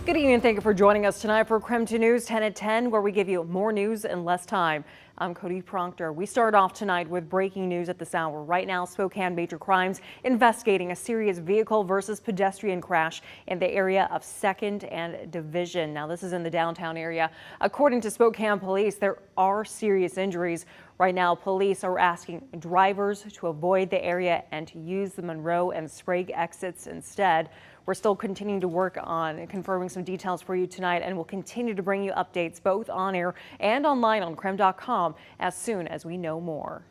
Good evening and thank you for joining us tonight for KREM 2 News 10 at 10, where we give you more news in less time. I'm Cody Pronctor. We start off tonight with breaking news at this hour. Right now, Spokane Major Crimes investigating a serious vehicle versus pedestrian crash in the area of 2nd and Division. Now, this is in the downtown area. According to Spokane police, there are serious injuries. Right now, police are asking drivers to avoid the area and to use the Monroe and Sprague exits instead. We're still continuing to work on confirming some details for you tonight, and we'll continue to bring you updates both on air and online on KREM.com as soon as we know more.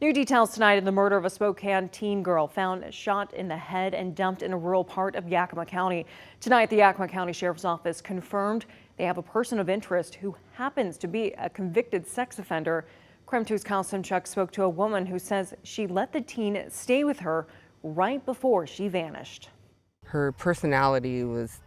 New details tonight in the murder of a Spokane teen girl found shot in the head and dumped in a rural part of Yakima County. Tonight, the Yakima County Sheriff's Office confirmed they have a person of interest who happens to be a convicted sex offender. KREM 2's Kyle Simchuk spoke to a woman who says she let the teen stay with her right before she vanished. Her personality was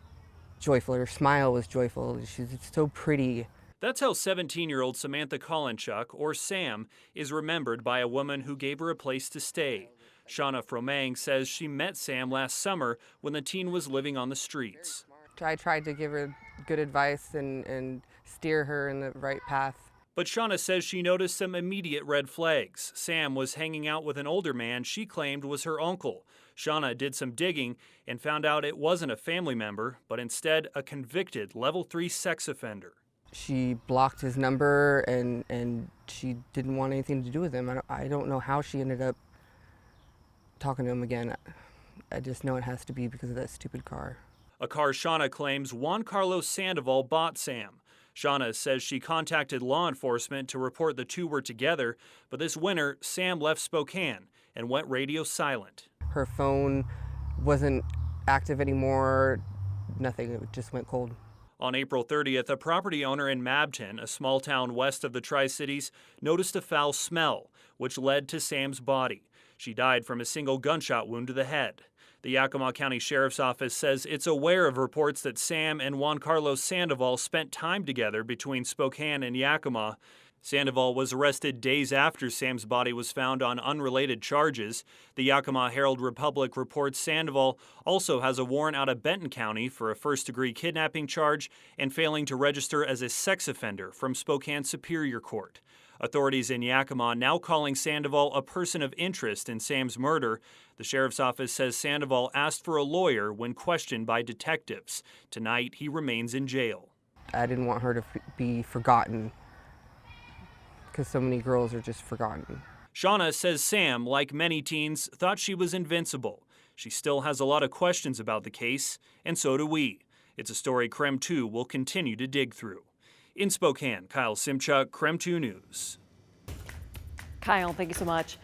joyful. Her smile was joyful. She's so pretty. That's how 17-year-old Samantha Kolinchuk, or Sam, is remembered by a woman who gave her a place to stay. Shauna Fromang says she met Sam last summer when the teen was living on the streets. I tried to give her good advice and steer her in the right path. But Shauna says she noticed some immediate red flags. Sam was hanging out with an older man she claimed was her uncle. Shauna did some digging and found out it wasn't a family member, but instead a convicted level 3 sex offender. She blocked his number and she didn't want anything to do with him. I don't know how she ended up talking to him again. I just know it has to be because of that stupid car. A car Shauna claims Juan Carlos Sandoval bought Sam. Shauna says she contacted law enforcement to report the two were together, but this winter, Sam left Spokane and went radio silent. Her phone wasn't active anymore, nothing, it just went cold. On April 30th, a property owner in Mabton, a small town west of the Tri-Cities, noticed a foul smell, which led to Sam's body. She died from a single gunshot wound to the head. The Yakima County Sheriff's Office says it's aware of reports that Sam and Juan Carlos Sandoval spent time together between Spokane and Yakima. Sandoval was arrested days after Sam's body was found on unrelated charges. The Yakima Herald-Republic reports Sandoval also has a warrant out of Benton County for a first-degree kidnapping charge and failing to register as a sex offender from Spokane Superior Court. Authorities in Yakima now calling Sandoval a person of interest in Sam's murder. The sheriff's office says Sandoval asked for a lawyer when questioned by detectives. Tonight, he remains in jail. I didn't want her to be forgotten, because so many girls are just forgotten. Shauna says Sam, like many teens, thought she was invincible. She still has a lot of questions about the case, and so do we. It's a story KREM 2 will continue to dig through. In Spokane, Kyle Simchuk, KREM 2 News. Kyle, thank you so much.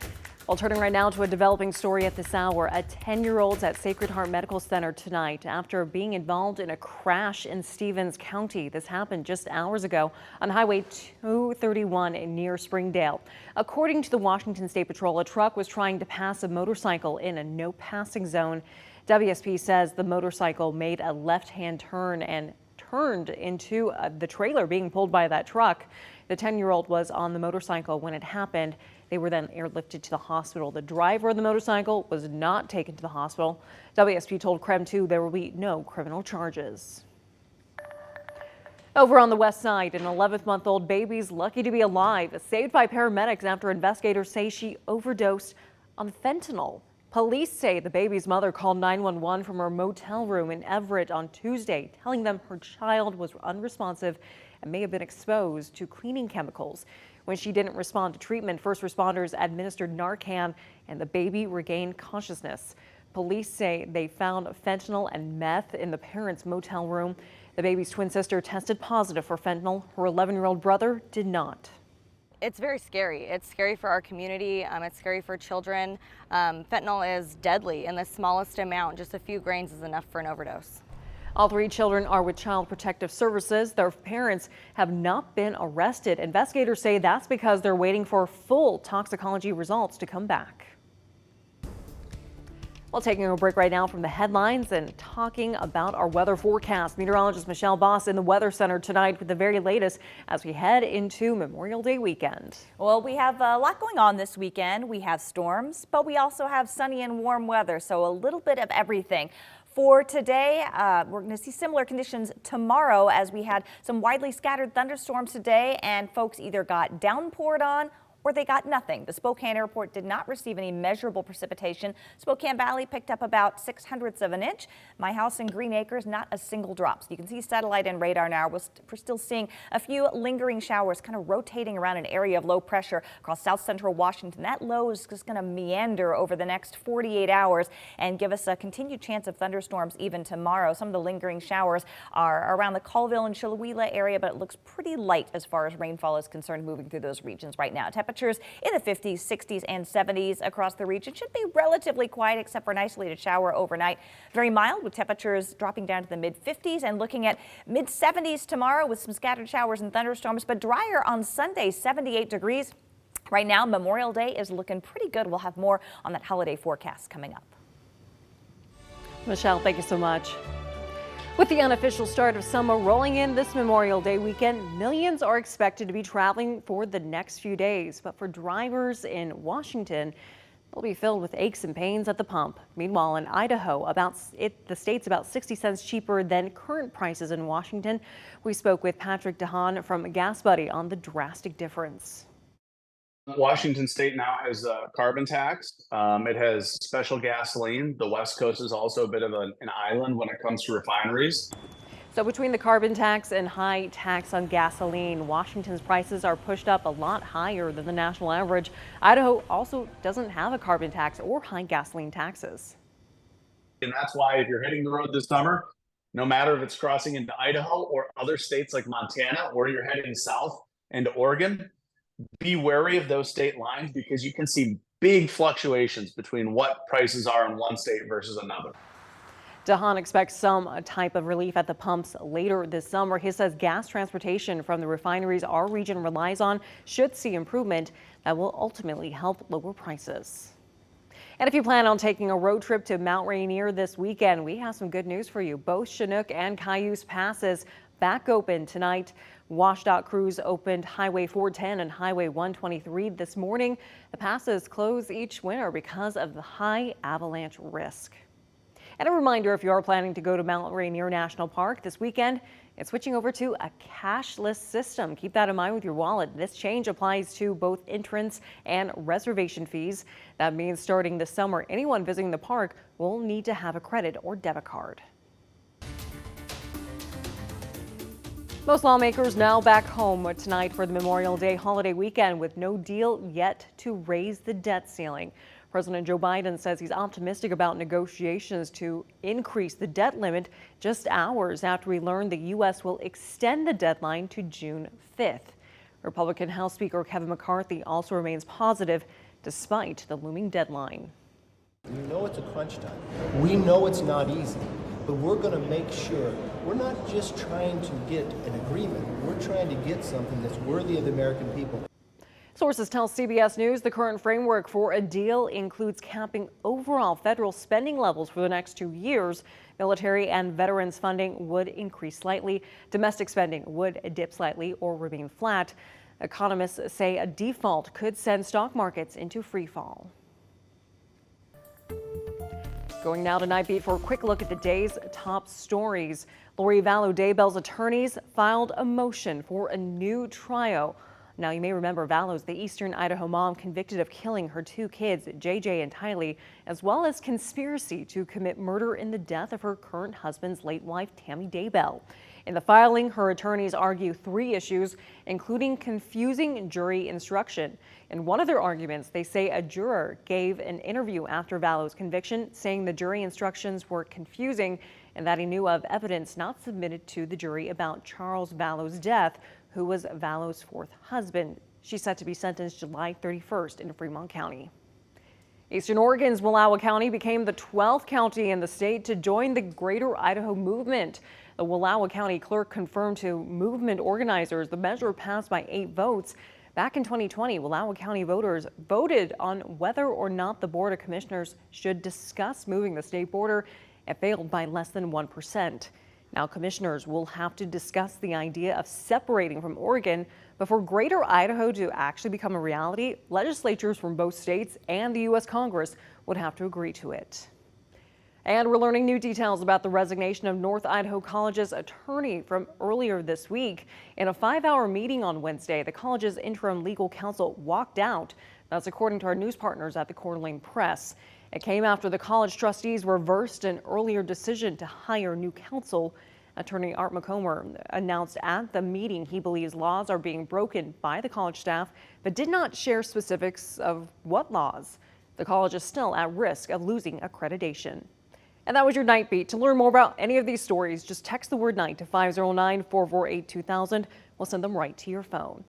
Well, turning right now to a developing story at this hour. A 10-year-old's at Sacred Heart Medical Center tonight after being involved in a crash in Stevens County. This happened just hours ago on Highway 231 near Springdale. According to the Washington State Patrol, a truck was trying to pass a motorcycle in a no passing zone. WSP says the motorcycle made a left-hand turn and turned into the trailer being pulled by that truck. The 10-year-old was on the motorcycle when it happened. They were then airlifted to the hospital. The driver of the motorcycle was not taken to the hospital. WSP told KREM 2 there will be no criminal charges. Over on the west side, an 11-month-old baby's lucky to be alive, saved by paramedics after investigators say she overdosed on fentanyl. Police say the baby's mother called 911 from her motel room in Everett on Tuesday, telling them her child was unresponsive and may have been exposed to cleaning chemicals. When she didn't respond to treatment, first responders administered Narcan and the baby regained consciousness. Police say they found fentanyl and meth in the parents' motel room. The baby's twin sister tested positive for fentanyl. Her 11-year-old brother did not. It's very scary. It's scary for our community. It's scary for children. Fentanyl is deadly in the smallest amount. Just a few grains is enough for an overdose. All three children are with Child Protective Services. Their parents have not been arrested. Investigators say that's because they're waiting for full toxicology results to come back. Well, taking a break right now from the headlines and talking about our weather forecast. Meteorologist Michelle Boss in the Weather Center tonight with the very latest as we head into Memorial Day weekend. Well, we have a lot going on this weekend. We have storms, but we also have sunny and warm weather, so a little bit of everything. For today, we're going to see similar conditions tomorrow as we had some widely scattered thunderstorms today, and folks either got downpoured on or they got nothing. The Spokane airport did not receive any measurable precipitation. Spokane Valley picked up about 0.06 of an inch. My house in Green Acres, not a single drop. So you can see satellite and radar now. We're still seeing a few lingering showers kind of rotating around an area of low pressure across south central Washington. That low is just going to meander over the next 48 hours and give us a continued chance of thunderstorms even tomorrow. Some of the lingering showers are around the Colville and Chilliwack area, but it looks pretty light as far as rainfall is concerned moving through those regions right now. Temperatures in the 50s, 60s, and 70s across the region. Should be relatively quiet except for an isolated shower overnight. Very mild with temperatures dropping down to the mid-50s and looking at mid-70s tomorrow with some scattered showers and thunderstorms, but drier on Sunday, 78 degrees. Right now, Memorial Day is looking pretty good. We'll have more on that holiday forecast coming up. Michelle, thank you so much. With the unofficial start of summer rolling in this Memorial Day weekend, millions are expected to be traveling for the next few days. But for drivers in Washington, they'll be filled with aches and pains at the pump. Meanwhile, in Idaho, the state's about 60 cents cheaper than current prices in Washington. We spoke with Patrick DeHaan from Gas Buddy on the drastic difference. Washington State now has a carbon tax. It has special gasoline. The West Coast is also a bit of an island when it comes to refineries. So between the carbon tax and high tax on gasoline, Washington's prices are pushed up a lot higher than the national average. Idaho also doesn't have a carbon tax or high gasoline taxes. And that's why if you're hitting the road this summer, no matter if it's crossing into Idaho or other states like Montana, or you're heading south into Oregon, be wary of those state lines because you can see big fluctuations between what prices are in one state versus another. DeHaan expects some type of relief at the pumps later this summer. He says gas transportation from the refineries our region relies on should see improvement that will ultimately help lower prices. And if you plan on taking a road trip to Mount Rainier this weekend, we have some good news for you. Both Chinook and Cayuse passes back open tonight. WashDOT crews opened Highway 410 and Highway 123 this morning. The passes close each winter because of the high avalanche risk. And a reminder, if you are planning to go to Mount Rainier National Park this weekend, it's switching over to a cashless system. Keep that in mind with your wallet. This change applies to both entrance and reservation fees. That means starting this summer, anyone visiting the park will need to have a credit or debit card. Most lawmakers now back home tonight for the Memorial Day holiday weekend with no deal yet to raise the debt ceiling. President Joe Biden says he's optimistic about negotiations to increase the debt limit just hours after we learned the U.S. will extend the deadline to June 5th. Republican House Speaker Kevin McCarthy also remains positive despite the looming deadline. We know it's a crunch time. We know it's not easy, but we're going to make sure we're not just trying to get an agreement. We're trying to get something that's worthy of the American people. Sources tell CBS News the current framework for a deal includes capping overall federal spending levels for the next 2 years. Military and veterans funding would increase slightly. Domestic spending would dip slightly or remain flat. Economists say a default could send stock markets into free fall. Going now to Night Beat for a quick look at the day's top stories. Lori Vallow Daybell's attorneys filed a motion for a new trial. Now, you may remember Vallow's the Eastern Idaho mom convicted of killing her 2 kids, JJ and Tylee, as well as conspiracy to commit murder in the death of her current husband's late wife, Tammy Daybell. In the filing, her attorneys argue 3 issues, including confusing jury instruction. In one of their arguments, they say a juror gave an interview after Vallow's conviction, saying the jury instructions were confusing and that he knew of evidence not submitted to the jury about Charles Vallow's death, who was Vallow's 4th husband. She's set to be sentenced July 31st in Fremont County. Eastern Oregon's Wallowa County became the 12th county in the state to join the Greater Idaho Movement. The Wallowa County clerk confirmed to movement organizers the measure passed by 8 votes. Back in 2020, Wallowa County voters voted on whether or not the Board of Commissioners should discuss moving the state border. It failed by less than 1%. Now, commissioners will have to discuss the idea of separating from Oregon. But for Greater Idaho to actually become a reality, legislatures from both states and the U.S. Congress would have to agree to it. And we're learning new details about the resignation of North Idaho College's attorney from earlier this week. In a 5-hour meeting on Wednesday, the college's interim legal counsel walked out. That's according to our news partners at the Coeur d'Alene Press. It came after the college trustees reversed an earlier decision to hire new counsel. Attorney Art McComber announced at the meeting he believes laws are being broken by the college staff, but did not share specifics of what laws. The college is still at risk of losing accreditation. And that was your Night Beat. To learn more about any of these stories, just text the word night to 509-448-2000. We'll send them right to your phone.